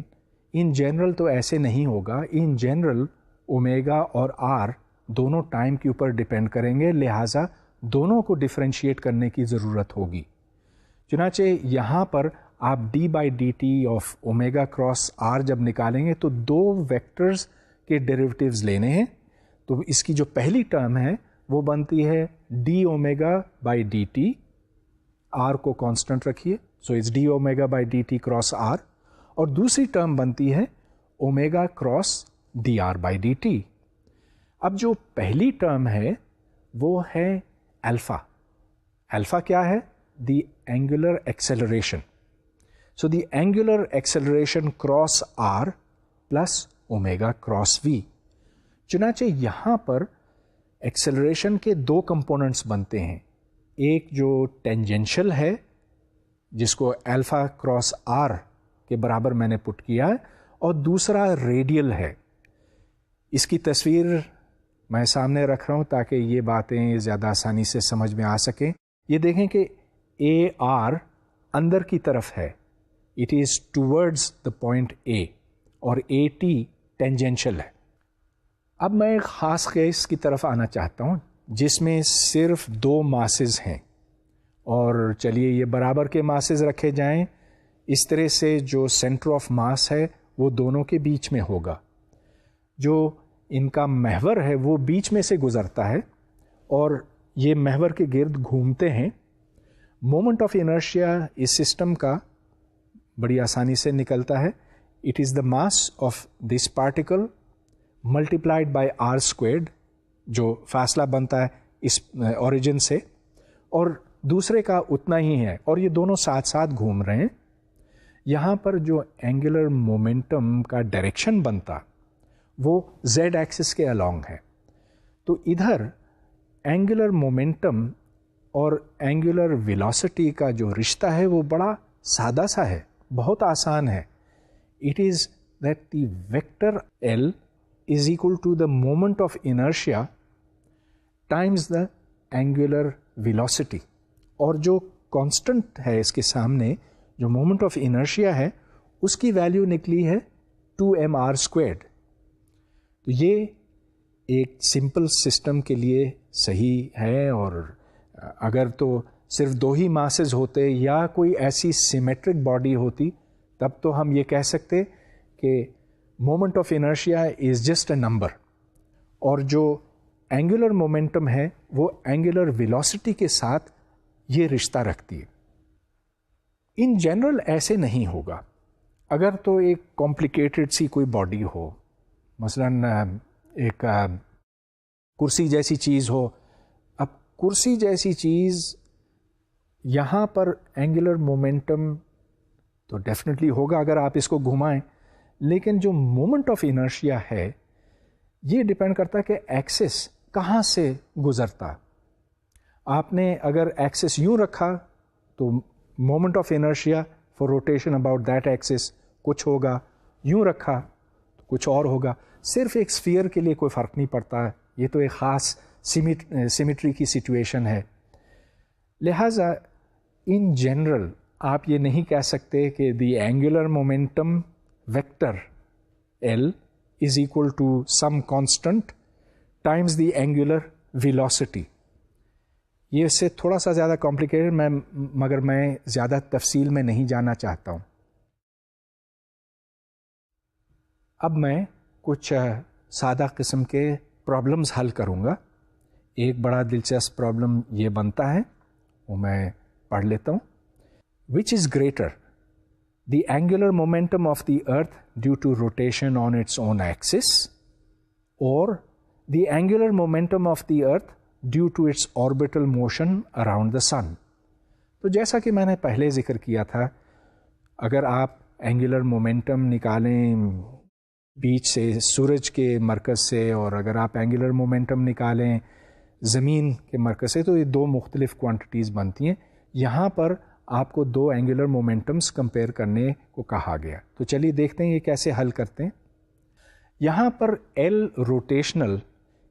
ان جنرل تو ایسے نہیں ہوگا. ان جنرل اومیگا اور r دونوں ٹائم کے اوپر ڈپینڈ کریں گے، لہٰذا دونوں کو ڈفرینشیٹ کرنے کی ضرورت ہوگی. چنانچہ یہاں پر آپ D by D T of omega cross R جب نکالیں گے تو دو ویکٹرز کے ڈیریویٹیوز لینے ہیں. تو اس کی جو پہلی ٹرم ہے وہ بنتی ہے D omega by D T, R کو کانسٹنٹ رکھیے، so it's D omega by D T cross R, اور دوسری ٹرم بنتی ہے omega cross D are by D T. اب جو پہلی ٹرم ہے وہ ہے الفا. الفا کیا ہے؟ The angular acceleration. So the angular acceleration cross r plus omega cross v. چنانچہ یہاں پر ایکسلریشن کے دو کمپوننٹس بنتے ہیں، ایک جو ٹینجنشل ہے جس کو الفا کراس آر کے برابر میں نے پٹ کیا ہے، اور دوسرا ریڈیل ہے. اس کی تصویر میں سامنے رکھ رہا ہوں تاکہ یہ باتیں زیادہ آسانی سے سمجھ میں آ سکیں. یہ دیکھیں کہ اے آر اندر کی طرف ہے، it is towards the point A، اور AT ٹینجنشل ہے. اب میں ایک خاص کیس کی طرف آنا چاہتا ہوں جس میں صرف دو ماسز ہیں، اور چلیے یہ برابر کے ماسز رکھے جائیں. اس طرح سے جو سینٹر آف ماس ہے وہ دونوں کے بیچ میں ہوگا. جو ان کا محور ہے وہ بیچ میں سے گزرتا ہے، اور یہ محور کے گرد گھومتے ہیں. مومنٹ آف انرشیا اس سسٹم کا بڑی آسانی سے نکلتا ہے. It is the mass of this particle multiplied by R squared, جو فاصلہ بنتا ہے اس اوریجن سے، اور دوسرے کا اتنا ہی ہے، اور یہ دونوں ساتھ ساتھ گھوم رہے ہیں. یہاں پر جو اینگولر مومنٹم کا ڈائریکشن بنتا وہ زیڈ ایکسس کے along ہے. تو ادھر اینگولر مومنٹم اور اینگولر ویلاسٹی کا جو رشتہ ہے وہ بڑا سادہ سا ہے, بہت آسان ہے. It is that the vector L is equal to the moment of inertia times the angular velocity, اور جو کانسٹنٹ ہے اس کے سامنے جو مومنٹ آف انرشیا ہے اس کی ویلیو نکلی ہے 2mr². تو یہ ایک سمپل سسٹم کے لیے صحیح ہے, اور اگر تو صرف 2 ہی ماسز ہوتے یا کوئی ایسی سیمیٹرک باڈی ہوتی تب تو ہم یہ کہہ سکتے کہ moment of inertia is just a number, اور جو اینگولر مومنٹم ہے وہ اینگولر ویلاسٹی کے ساتھ یہ رشتہ رکھتی ہے. ان جنرل ایسے نہیں ہوگا. اگر تو ایک کمپلیکیٹڈ سی کوئی باڈی ہو, مثلا ایک کرسی جیسی چیز ہو. اب کرسی جیسی چیز یہاں پر اینگولر مومنٹم تو ڈیفینیٹلی ہوگا اگر آپ اس کو گھمائیں, لیکن جو مومنٹ آف انرشیا ہے یہ ڈپینڈ کرتا ہے کہ ایکسس کہاں سے گزرتا. آپ نے اگر ایکسس یوں رکھا تو moment of inertia for rotation about that axis کچھ ہوگا, یوں رکھا تو کچھ اور ہوگا. صرف ایک اسفیئر کے لیے کوئی فرق نہیں پڑتا, یہ تو ایک خاص سیمیٹری کی سچویشن ہے. لہٰذا ان جنرل آپ یہ نہیں کہہ سکتے کہ the angular momentum vector L is equal to some constant times the angular velocity. یہ اس سے تھوڑا سا زیادہ کمپلیکیٹڈ مگر میں زیادہ تفصیل میں نہیں جانا چاہتا ہوں. اب میں کچھ سادہ قسم کے پرابلمز حل کروں گا. ایک بڑا دلچسپ پرابلم یہ بنتا ہے, وہ میں پڑھ لیتا ہوں. Which is greater, the angular momentum of the earth due to rotation on its own axis, اور the angular momentum of the earth due to its orbital motion around the sun. تو جیسا کہ میں نے پہلے ذکر کیا تھا, اگر آپ اینگولر مومنٹم نکالیں بیچ سے, سورج کے مرکز سے, اور اگر آپ اینگولر مومنٹم نکالیں زمین کے مرکز سے, تو یہ 2 مختلف کوانٹیٹیز بنتی ہیں. یہاں پر آپ کو 2 اینگولر مومنٹمس کمپیئر کرنے کو کہا گیا. تو چلیے دیکھتے ہیں یہ کیسے حل کرتے ہیں. یہاں پر l rotational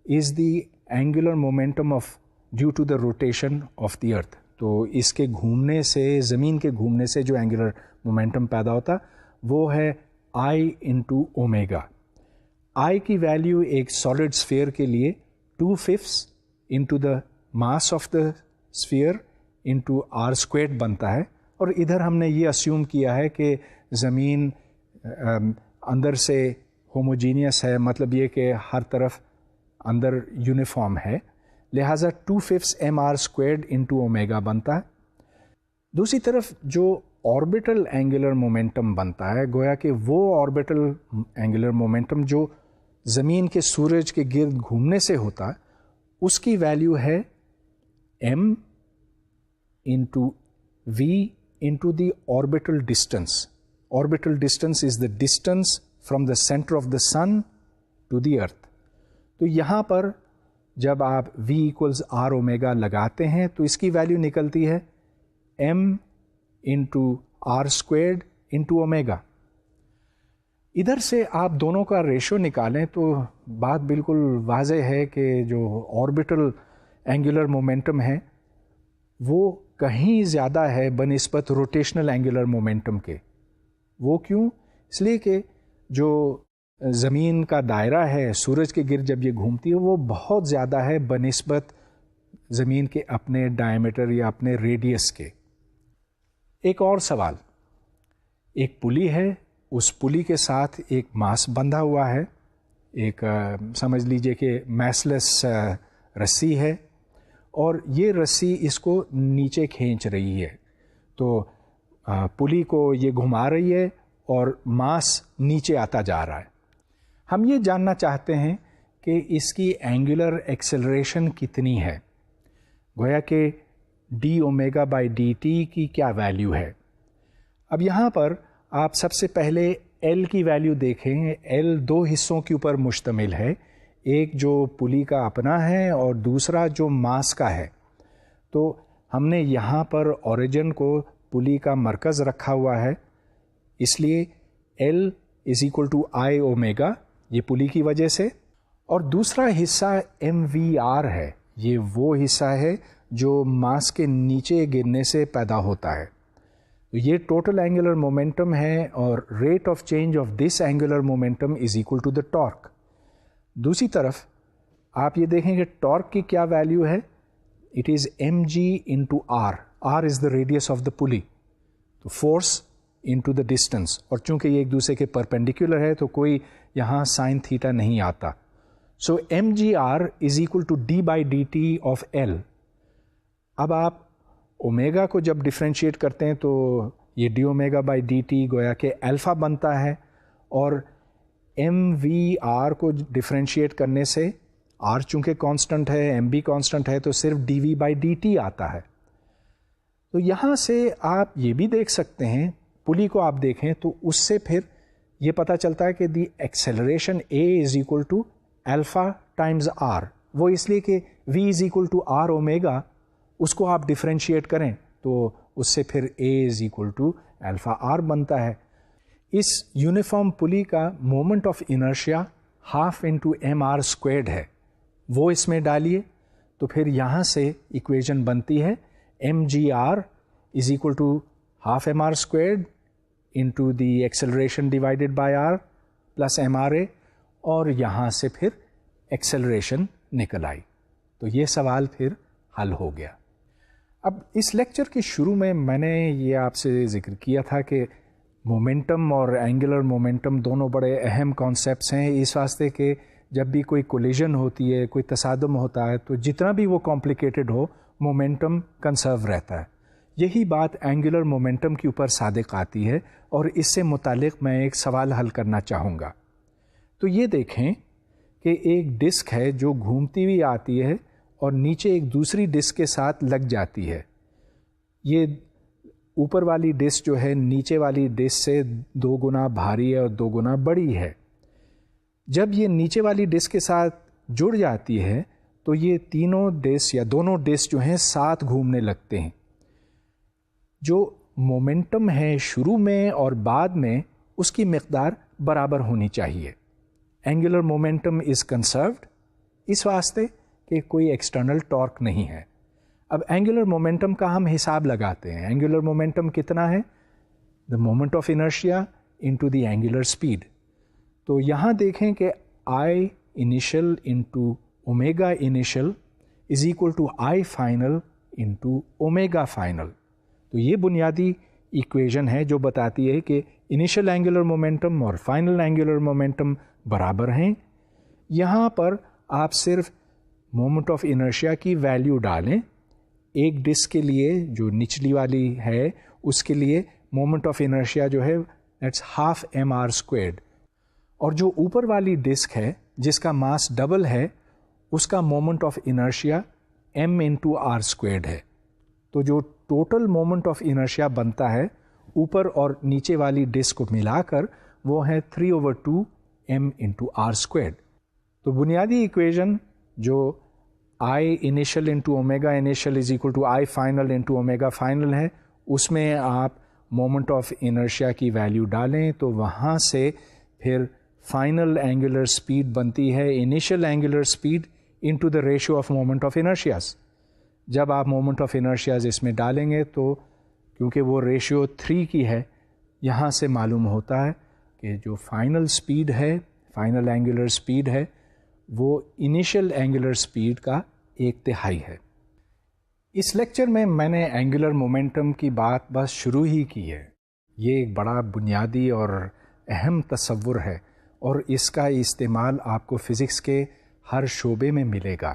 is the angular momentum of due to the rotation of the earth. تو اس کے گھومنے سے, زمین کے گھومنے سے جو اینگولر مومنٹم پیدا ہوتا وہ ہے I انٹو اومیگا. I کی ویلیو ایک سالڈ اسفیئر کے لیے 2/5 into the mass of the sphere into r² بنتا ہے. اور ادھر ہم نے یہ اسیوم کیا ہے کہ زمین اندر سے ہوموجینیس ہے, مطلب یہ کہ ہر طرف اندر یونیفارم ہے, لہٰذا 2/5 mr² انٹو اومیگا بنتا ہے. دوسری طرف جو آربیٹل اینگولر مومنٹم بنتا ہے, گویا کہ وہ آربیٹل اینگولر مومنٹم جو زمین کے سورج کے گرد گھومنے سے ہوتا, اس کی ویلیو ہے m into v into the orbital distance. Orbital distance is the distance from the centre of the sun to the earth. تو یہاں پر جب آپ v ایکولز r اومیگا لگاتے ہیں تو اس کی ویلیو نکلتی ہے m into r² into omega. ادھر سے آپ دونوں کا ریشو نکالیں تو بات بالکل واضح ہے کہ جو آربیٹل اینگولر مومنٹم ہے وہ کہیں زیادہ ہے بنسبت روٹیشنل اینگولر مومنٹم کے. وہ کیوں؟ اس لیے کہ جو زمین کا دائرہ ہے سورج کے گرد جب یہ گھومتی ہے وہ بہت زیادہ ہے بنسبت زمین کے اپنے ڈائمیٹر یا اپنے ریڈیس کے. ایک اور سوال, ایک پلی ہے, اس پلی کے ساتھ ایک ماس بندھا ہوا ہے, ایک سمجھ لیجئے کہ میسلس رسی ہے, اور یہ رسی اس کو نیچے کھینچ رہی ہے. تو پلی کو یہ گھما رہی ہے اور ماس نیچے آتا جا رہا ہے. ہم یہ جاننا چاہتے ہیں کہ اس کی اینگولر ایکسلریشن کتنی ہے. گویا کہ D omega by D T کی کیا ویلیو ہے. اب یہاں پر آپ سب سے پہلے ایل کی ویلیو دیکھیں. ایل دو حصوں کے اوپر مشتمل ہے, ایک جو پلی کا اپنا ہے اور دوسرا جو ماس کا ہے. تو ہم نے یہاں پر اوریجن کو پلی کا مرکز رکھا ہوا ہے, اس لیے L is equal to I omega, یہ پلی کی وجہ سے. اور دوسرا حصہ ایم وی آر ہے, یہ وہ حصہ ہے جو ماس کے نیچے گرنے سے پیدا ہوتا ہے. یہ ٹوٹل اینگولر مومنٹم ہے اور rate of change of this angular momentum is equal to the torque. دوسری طرف آپ یہ دیکھیں کہ ٹارک کی کیا ویلیو ہے, it is M G into R. R is the radius of the pulley, تو فورس انٹو دا ڈسٹینس, اور چونکہ یہ ایک دوسرے کے پرپینڈیکولر ہے تو کوئی یہاں سائن تھیٹا نہیں آتا. So m g r is equal to d by D T of l. اب آپ اومیگا کو جب ڈفرینشیٹ کرتے ہیں تو یہ D omega by D T گویا کہ الفا بنتا ہے, اور ایم وی آر کو ڈفرینشیٹ کرنے سے آر چونکہ کانسٹنٹ ہے, ایم بھی کانسٹنٹ ہے, تو صرف D V by D T آتا ہے. تو یہاں سے آپ یہ بھی دیکھ سکتے ہیں, پلی کو آپ دیکھیں تو اس سے پھر یہ پتہ چلتا ہے کہ the acceleration a is equal to alpha times r. وہ اس لیے کہ v is equal to are omega, اس کو آپ ڈفرینشیٹ کریں تو اس سے پھر a is equal to alpha r بنتا ہے. اس یونیفارم پلی کا moment of inertia half into m are squared ہے, وہ اس میں ڈالیے تو پھر یہاں سے ایکویژن بنتی ہے m g r is equal to half M R squared into the acceleration divided by r plus m r a, اور یہاں سے پھر ایکسلریشن نکل آئی. تو یہ سوال پھر حل ہو گیا. اب اس لیکچر کے شروع میں نے یہ آپ سے ذکر کیا تھا کہ مومنٹم اور اینگولر مومنٹم دونوں بڑے اہم کانسیپٹس ہیں, اس واسطے کہ جب بھی کوئی کولیژن ہوتی ہے, کوئی تصادم ہوتا ہے, تو جتنا بھی وہ کمپلیکیٹڈ ہو مومنٹم کنسرو رہتا ہے. یہی بات اینگولر مومنٹم کے اوپر صادق آتی ہے, اور اس سے متعلق میں ایک سوال حل کرنا چاہوں گا. تو یہ دیکھیں کہ ایک ڈسک ہے جو گھومتی ہوئی آتی ہے اور نیچے ایک دوسری ڈسک کے ساتھ لگ جاتی ہے. یہ اوپر والی ڈسک جو ہے نیچے والی ڈسک سے 2 گنا بھاری ہے اور 2 گنا بڑی ہے. جب یہ نیچے والی ڈسک کے ساتھ جڑ جاتی ہے تو یہ تینوں ڈسک یا دونوں ڈسک جو ہیں ساتھ گھومنے لگتے ہیں. جو مومنٹم ہے شروع میں اور بعد میں, اس کی مقدار برابر ہونی چاہیے. اینگولر مومنٹم از کنسروڈ اس واسطے کہ کوئی ایکسٹرنل ٹارک نہیں ہے. اب اینگولر مومنٹم کا ہم حساب لگاتے ہیں. اینگولر مومنٹم کتنا ہے؟ The moment of inertia into the angular speed. تو یہاں دیکھیں کہ I initial into omega initial is equal to I final into omega final. تو یہ بنیادی ایکویژن ہے جو بتاتی ہے کہ انیشل اینگولر مومنٹم اور فائنل اینگولر مومنٹم برابر ہیں. یہاں پر آپ صرف مومنٹ آف انرشیا کی ویلیو ڈالیں. ایک ڈسک کے لیے جو نچلی والی ہے اس کے لیے مومنٹ آف انرشیا جو ہے that's half M R squared, اور جو اوپر والی ڈسک ہے جس کا ماس ڈبل ہے اس کا moment of inertia M into R squared ہے. تو جو ٹوٹل مومنٹ آف انرشیا بنتا ہے اوپر اور نیچے والی ڈسک کو ملا کر وہ ہے 3/2 ایم انٹو آر اسکوائرڈ. تو بنیادی ایکویژن جو I initial into omega initial is equal to I final into omega final ہے, اس میں آپ مومنٹ آف انرشیا کی ویلیو ڈالیں تو وہاں سے پھر فائنل اینگولر اسپیڈ بنتی ہے initial angular speed into the ratio of moment of inertias. جب آپ مومنٹ آف انرشیاز اس میں ڈالیں گے تو کیونکہ وہ ریشیو 3 کی ہے, یہاں سے معلوم ہوتا ہے کہ جو فائنل اسپیڈ ہے, فائنل اینگولر اسپیڈ ہے, وہ انیشل اینگولر اسپیڈ کا 1/3 ہے. اس لیکچر میں نے اینگولر مومنٹم کی بات بس شروع ہی کی ہے. یہ ایک بڑا بنیادی اور اہم تصور ہے, اور اس کا استعمال آپ کو فزکس کے ہر شعبے میں ملے گا.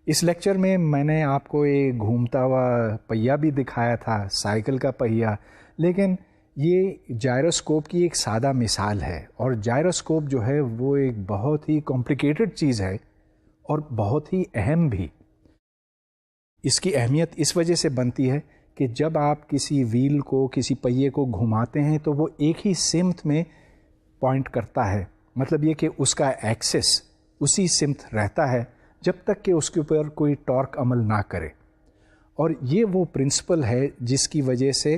اس لیکچر میں نے آپ کو ایک گھومتا ہوا پہیہ بھی دکھایا تھا, سائیکل کا پہیہ, لیکن یہ جائروسکوپ کی ایک سادہ مثال ہے, اور جائروسکوپ جو ہے وہ ایک بہت ہی کمپلیکیٹڈ چیز ہے اور بہت ہی اہم بھی. اس کی اہمیت اس وجہ سے بنتی ہے کہ جب آپ کسی ویل کو، کسی پہیے کو گھماتے ہیں تو وہ ایک ہی سمت میں پوائنٹ کرتا ہے، مطلب یہ کہ اس کا ایکسس اسی سمت رہتا ہے جب تک کہ اس کے اوپر کوئی ٹارک عمل نہ کرے. اور یہ وہ پرنسپل ہے جس کی وجہ سے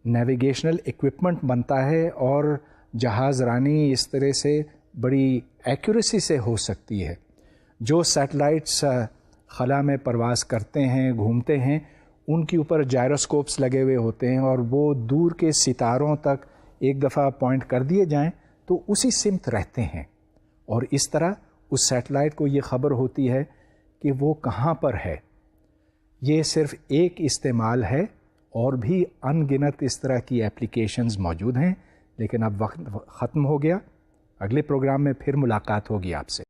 نیویگیشنل ایکوپمنٹ بنتا ہے اور جہاز رانی اس طرح سے بڑی ایکوریسی سے ہو سکتی ہے. جو سیٹلائٹس خلا میں پرواز کرتے ہیں، گھومتے ہیں، ان کے اوپر جائروسکوپس لگے ہوئے ہوتے ہیں اور وہ دور کے ستاروں تک ایک دفعہ پوائنٹ کر دیے جائیں تو اسی سمت رہتے ہیں، اور اس طرح اس سیٹلائٹ کو یہ خبر ہوتی ہے کہ وہ کہاں پر ہے. یہ صرف ایک استعمال ہے، اور بھی ان گنت اس طرح کی اپلیکیشنز موجود ہیں، لیکن اب وقت ختم ہو گیا. اگلے پروگرام میں پھر ملاقات ہوگی آپ سے.